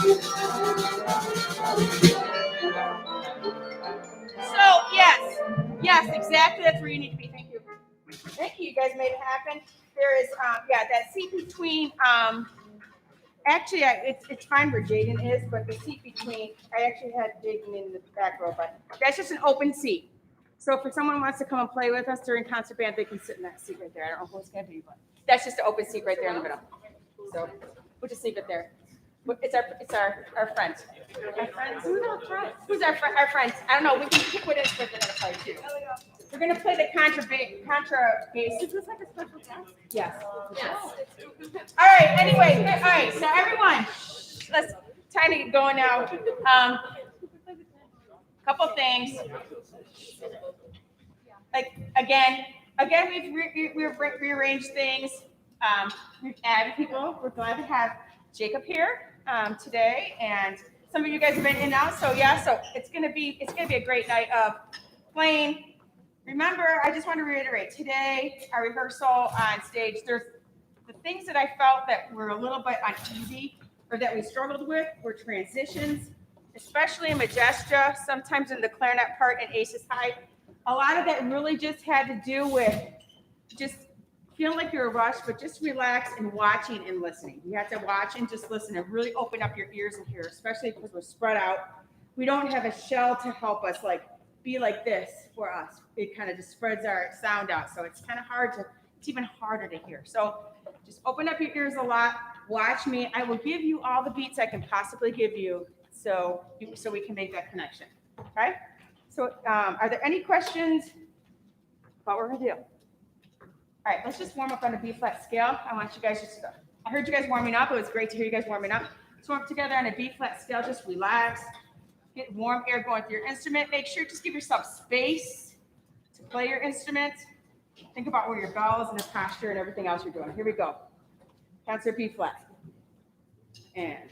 So yes, exactly. That's where you need to be. Thank you. Thank you. You guys made it happen. There is, that seat between. Actually, it's fine where Jaden is, but the seat between. I actually had Jaden in the back row, but that's just an open seat. So if someone wants to come and play with us during concert band, they can sit in that seat right there. I don't know who it's gonna be, but that's just an open seat right there in the middle. So we'll just leave it there. It's our friend. Our friends. Who's our friend? Who's our friends? I don't know. We can pick what instrument they're gonna play too. We're gonna play the contra bass. Is this like a special guest? Yes. Yes. All right. Anyway. All right. So everyone, let's time to get going now. Couple things. Like again, we've rearranged things. We've added people. We're glad to have Jacob here today, and some of you guys have been in and out. So yeah, so it's gonna be a great night of playing. Remember, I just want to reiterate today our rehearsal on stage. There's the things that I felt that were a little bit uneasy or that we struggled with were transitions, especially in Majestra. Sometimes in the clarinet part in Aces High. A lot of that really just had to do with just feeling like you're rushed, but just relax and watching and listening. You have to watch and just listen and really open up your ears and hear, especially because we're spread out. We don't have a shell to help us be like this for us. It kind of just spreads our sound out. So it's kind of it's even harder to hear. So just open up your ears a lot. Watch me. I will give you all the beats I can possibly give you so we can make that connection. Okay? So are there any questions about what we're gonna do? All right, let's just warm up on the B flat scale. I want you guys I heard you guys warming up. It was great to hear you guys warming up. Let's warm up together on a B flat scale. Just relax. Get warm air going through your instrument. Make sure just give yourself space to play your instrument. Think about where your bell is and the posture and everything else you're doing. Here we go. Concert B flat. And.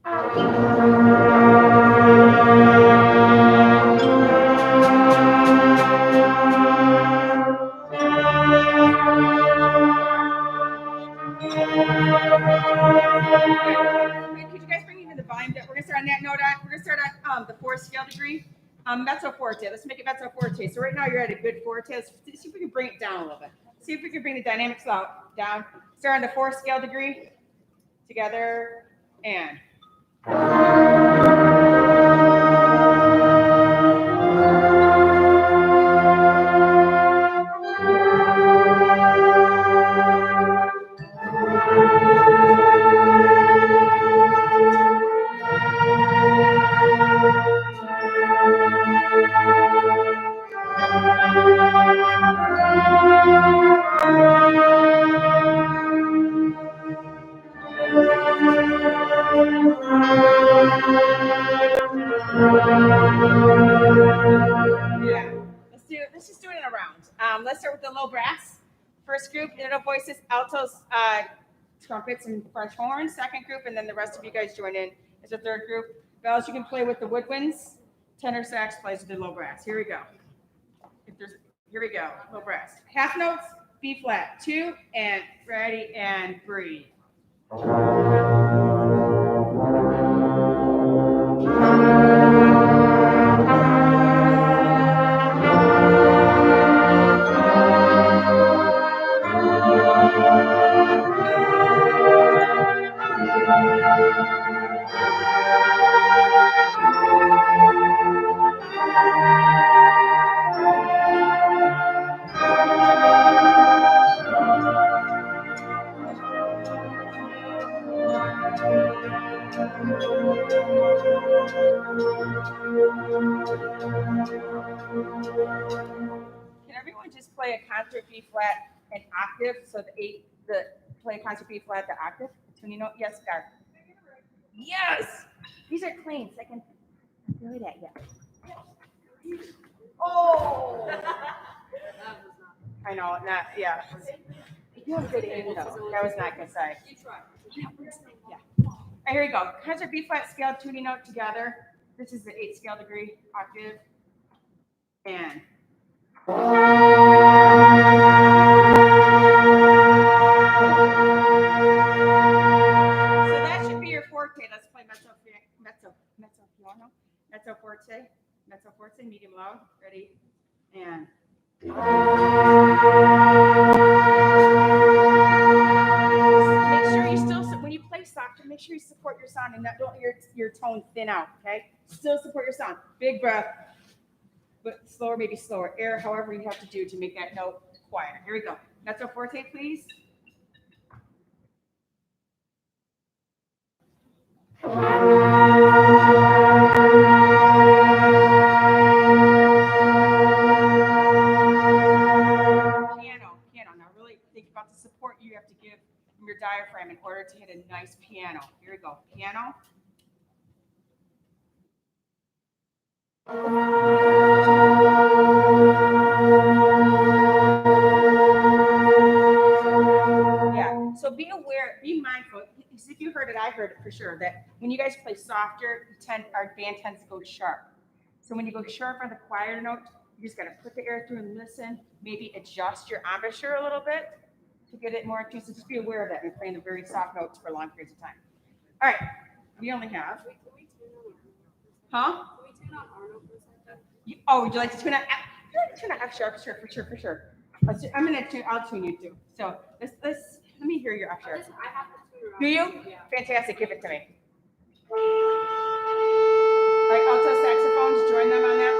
Could you guys bring me to the volume? We're gonna start on that note. We're gonna start on the fourth scale degree. Mezzo forte. Let's make it mezzo forte. So right now you're at a good forte. Let's see if we can bring it down a little bit. See if we can bring the dynamics down. Start on the fourth scale degree. Together and. Let's just do it in a round. Let's start with the low brass. First group, middle voices, altos, trumpets, and French horns. Second group, and then the rest of you guys join in as a third group. Bells, you can play with the woodwinds. Tenor sax plays with the low brass. Here we go. Here we go. Low brass. Half notes, B flat, 2, and ready, and breathe. Can everyone just play a concert B flat an octave? So play a concert B flat the octave, the tuning note. Yes, Gar. Yes. These are clean. Second. I'm good at yet. Oh. I know. Not. Yeah. You have good aim though. That was not good. Sorry. Yeah. All right, here we go. Concert B flat scale tuning note together. This is the 8th scale degree octave. And. So that should be your forte. Let's play mezzo loud. Ready? And. Make sure you still, when you play softer, make sure you support your sound and don't let your tone thin out, okay? Still support your sound. Big breath, but slower, maybe slower. Air, however you have to do to make that note quieter. Here we go. Mezzo forte, please. Piano. Now really think about the support you have to give from your diaphragm in order to hit a nice piano. Here we go. Piano. Yeah, so be aware, be mindful. If you heard it, I heard it for sure, that when you guys play softer, our band tends to go sharp. So when you go sharp on the quieter note, you just got to put the air through and listen, maybe adjust your embouchure a little bit to get it more acute. So just be aware of that when you're playing the very soft notes for long periods of time. All right, we only have. Huh? Oh, would you like to tune out? Tune out F sharp, sure, for sure. I'm gonna tune. I'll tune you too. So let's let me hear your F sharp. Do you? Yeah. Fantastic. Give it to me. All right, alto saxophones. Join them on that.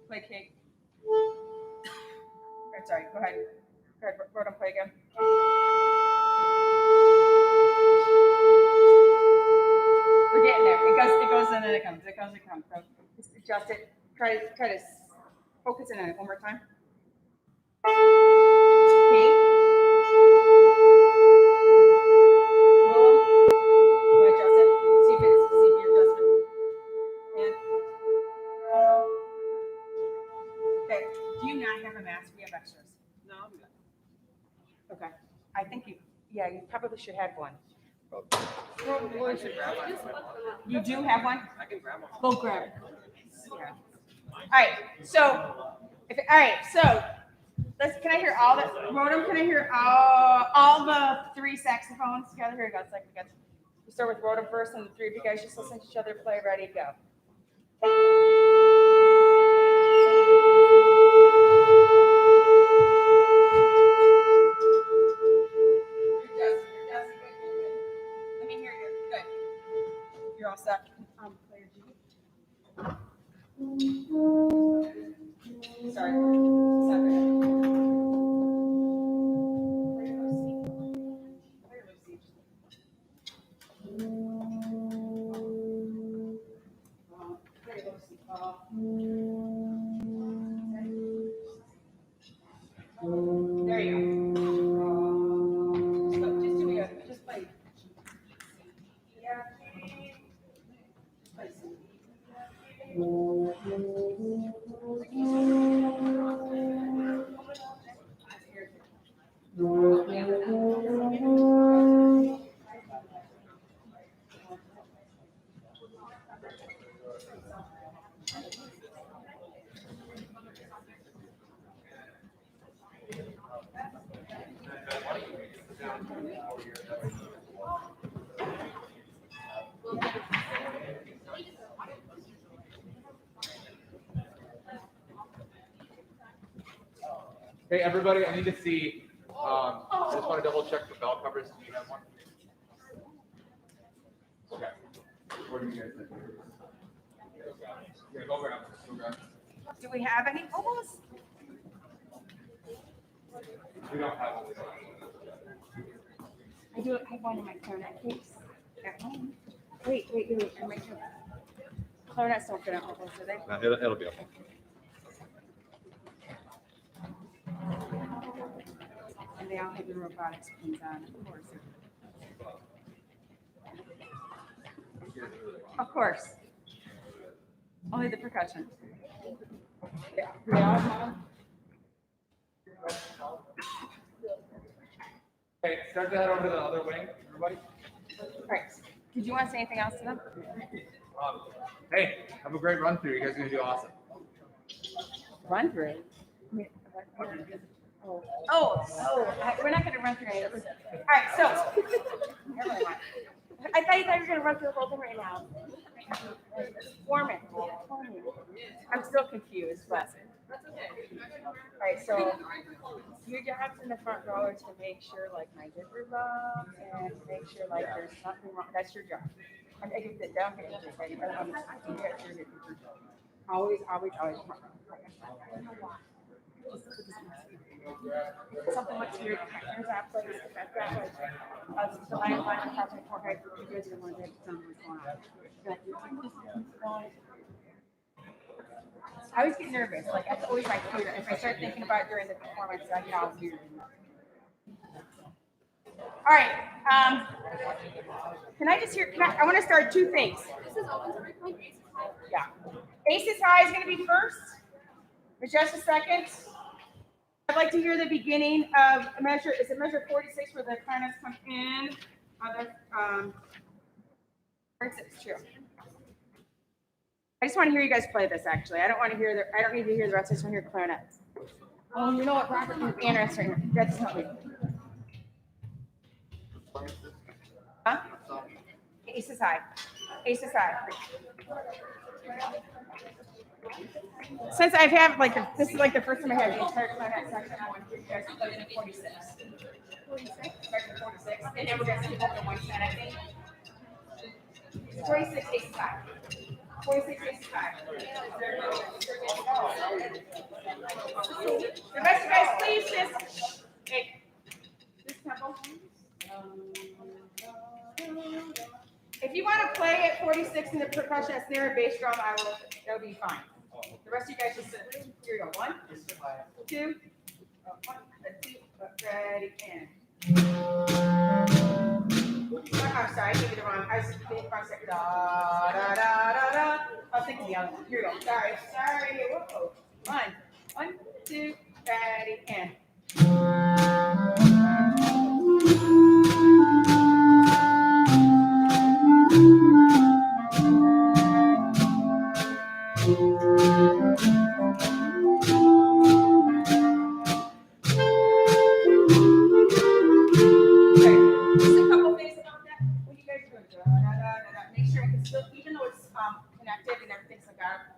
Play cake. Right, sorry. Go ahead. Go ahead. Rodham, play again. We're getting there. It goes and then it comes. It goes and comes. So just adjust it. Try to focus in on it one more time. Okay. Will adjust it. See if your adjustment. And okay. Do you not have a mask? We have extras. No. Okay. I think you probably should have one. You do have one? I can grab one. Go grab it. Yeah. All right. So can I hear all the Rodham? Can I hear all the three saxophones together? Here we go. We start with Rodham first, and the three of you guys just listen to each other play. Ready, go. Let me hear you. Good. You're all set. Player G. Sorry. There you go. Just do it. Just play. Yeah. Hey, everybody, I need to see. I just want to double check the bell covers. Do you have one? Okay. What do you guys think? Yeah, go grab it. Do we have any bubbles? We don't have one. I have one in my clarinet case at home. Wait. I might have. Clarinets don't fit out bubbles, do they? No, it'll be okay. And they all have the robotics pins on, of course. Only the percussion. Yeah. We all have. Okay, start to head over to the other wing, everybody. All right. Did you want to say anything else to them? Hey, have a great run through. You guys are going to do awesome. Run through. We're not going to run through any of this. All right, so I thought you guys were going to run through the whole thing right now. Form it. I'm still confused, but. All right, so your job's in the front row to make sure like my zipper's up and make sure like there's nothing wrong. That's your job. I can sit down here and just say, always. Something looks weird. There's that place, that place. The line across my forehead. You guys are the ones that tell me what's going on. I always get nervous. Like that's always my fear. If I start thinking about it during the performance, I get all weird. All right. Can I just hear? I want to start two things. Yeah. Aces high is going to be first. For just a second. I'd like to hear the beginning of a measure. Is it measure 46 where the clarinets come in? 46, true. I just want to hear you guys play this. Actually, I don't want to hear the. I don't need to hear the rest. I just want to hear clarinets. Oh, you know what? Robert and Anna's right here. That's not me. Huh? Aces high. Aces high. Since I've had like this is like the first time I had the entire clarinet section, I want to hear you guys play in 46. 46. 46. And then we're gonna skip over to 110, I think. 46 aces high. 46 aces high. The rest of you guys, please just hey, this tempo. If you want to play at 46 in the percussion, snare, and bass drum, that'll be fine. The rest of you guys just sit. Here we go. 1, 2, 1, 2, ready, and. I'm sorry, I gave you the wrong. I was thinking wrong second. Da da da da da. I was thinking the other one. Here we go. Sorry. Whoa. 1, 2, ready, and.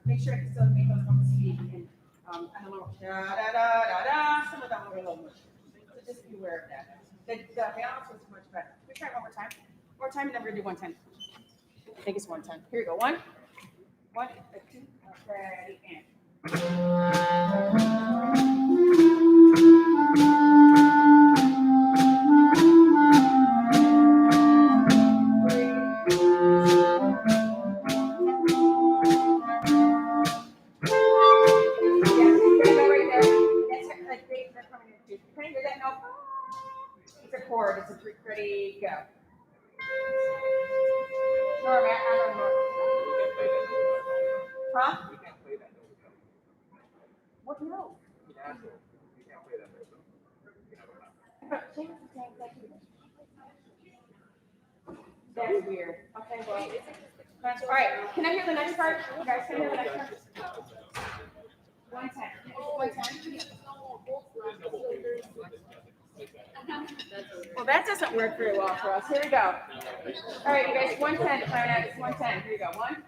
Make sure I can still make those notes speak and a little da da da da da. Some of them are a little much. So just be aware of that. The balance was much better. We try one more time. More time, and then we're gonna do 110. I think it's 110. Here we go. 1, 2, ready, and. It's a pretty go. Norma, I don't know. Huh? We can't play that note. What note? You can't play that note. That's weird. Okay, well. All right. Can I hear the next part? You guys can hear the next part? 110. 110. Well, that doesn't work very well for us. Here we go. All right, you guys, 110, clarinet, it's 110. Here we go. 1,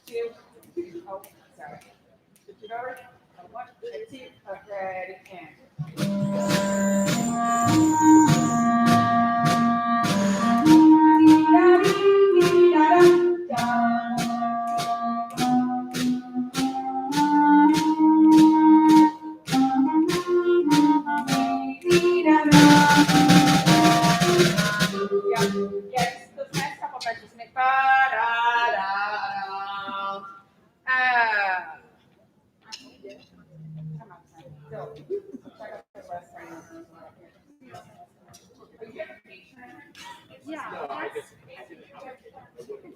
2, oh, sorry. Switch it over. 1, 2, ready, and.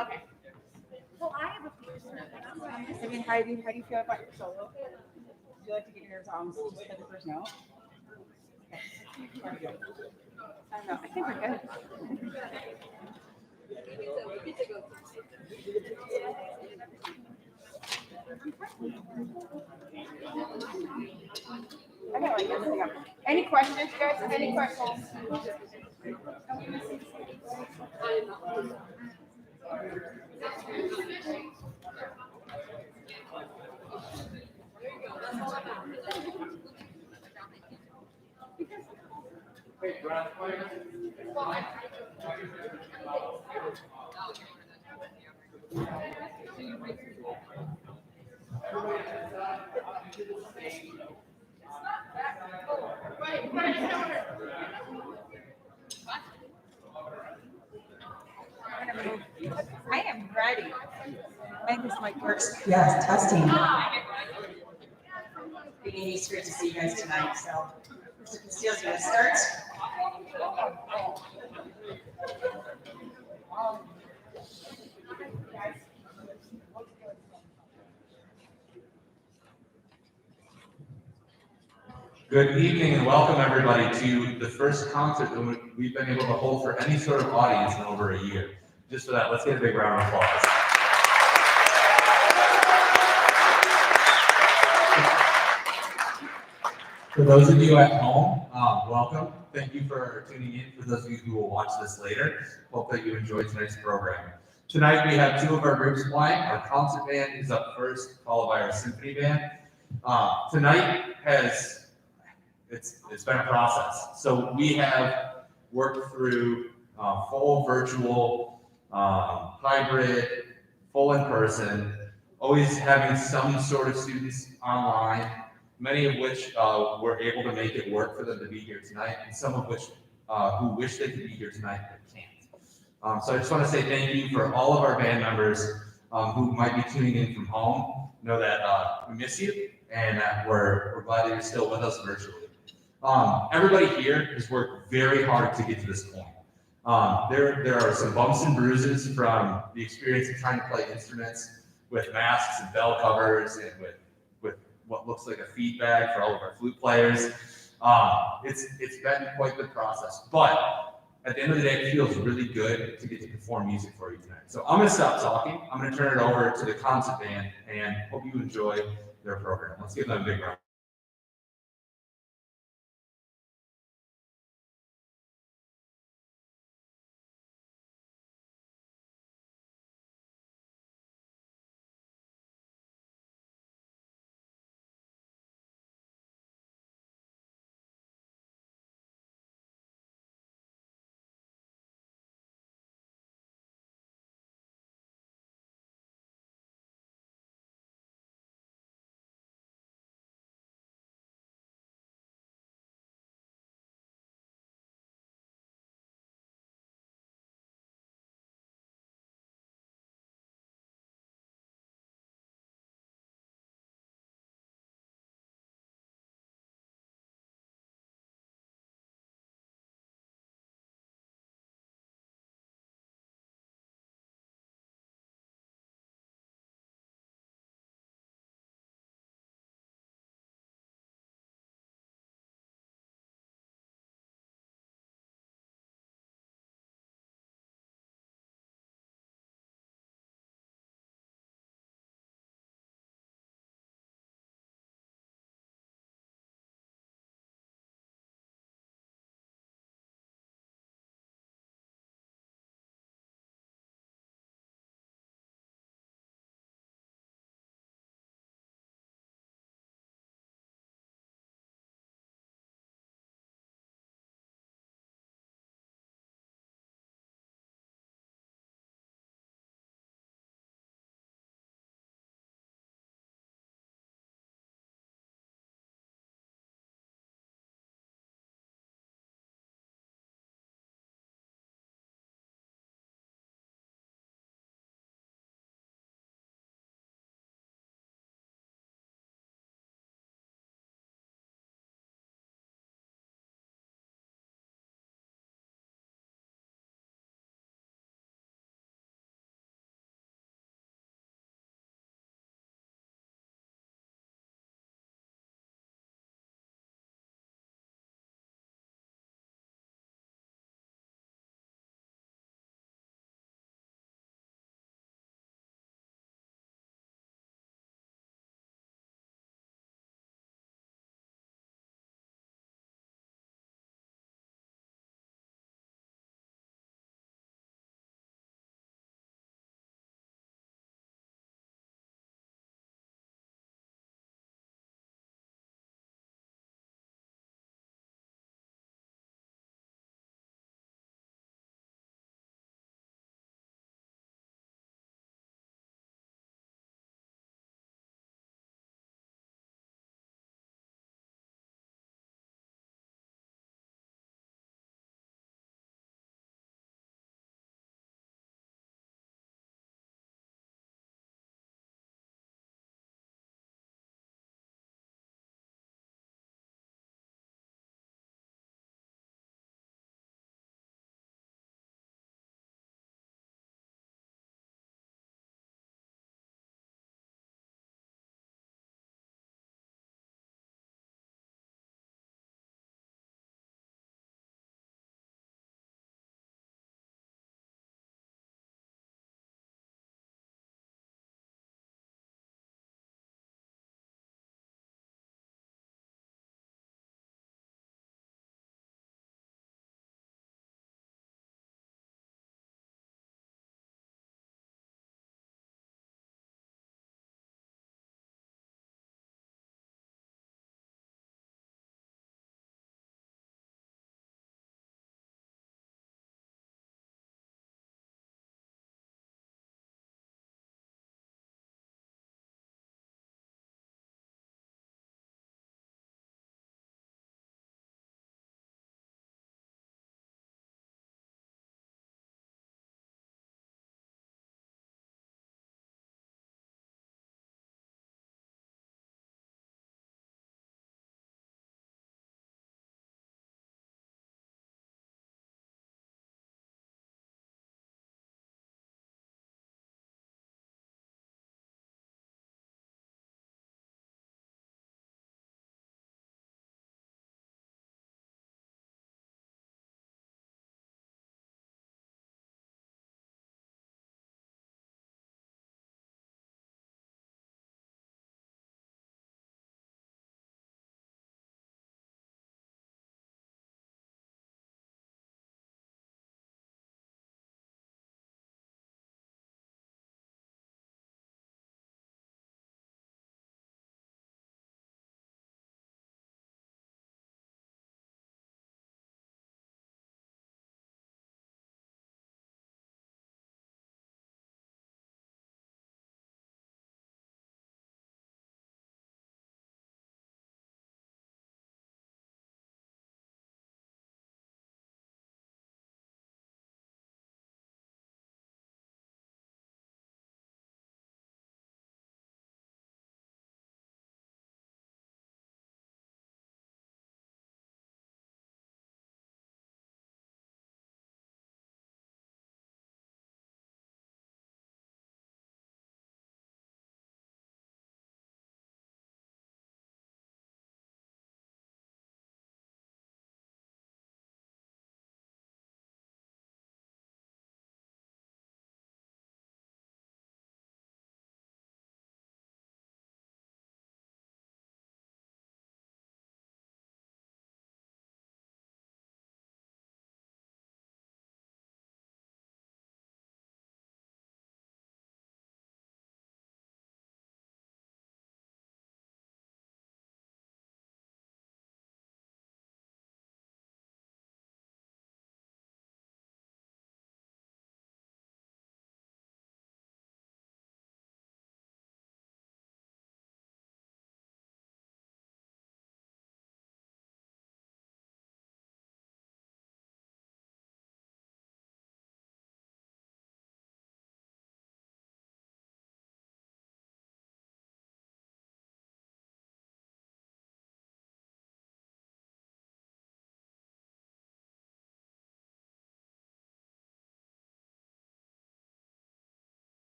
Okay. Well, I have a few. I mean, how do you feel about your solo? Would you like to get your just hit the first note? Okay. I don't know. I think we're good. I got like everything up. Any questions, guys? Any questions? I am ready. I think this might work. Yes, testing. It's great to see you guys tonight. So, Mr. Castillo's going to start. Good evening and welcome everybody to the first concert that we've been able to hold for any sort of audience in over a year. Just for that, let's get a big round of applause. For those of you at home, welcome. Thank you for tuning in. For those of you who will watch this later, hope that you enjoyed tonight's program. Tonight we have two of our groups playing. Our concert band is up first, followed by our symphony band. Tonight it's been a process. So we have worked through full virtual, hybrid, full in person, always having some sort of students online, many of which were able to make it work for them to be here tonight, and some of which who wish they could be here tonight but can't. So I just want to say thank you for all of our band members who might be tuning in from home. Know that we miss you, and that we're glad that you're still with us virtually. Everybody here has worked very hard to get to this point. There are some bumps and bruises from the experience of trying to play instruments with masks and bell covers and with what looks like a feed bag for all of our flute players. It's been quite the process, but at the end of the day, it feels really good to get to perform music for you tonight. So I'm going to stop talking. I'm going to turn it over to the concert band and hope you enjoy their program. Let's give them a big round.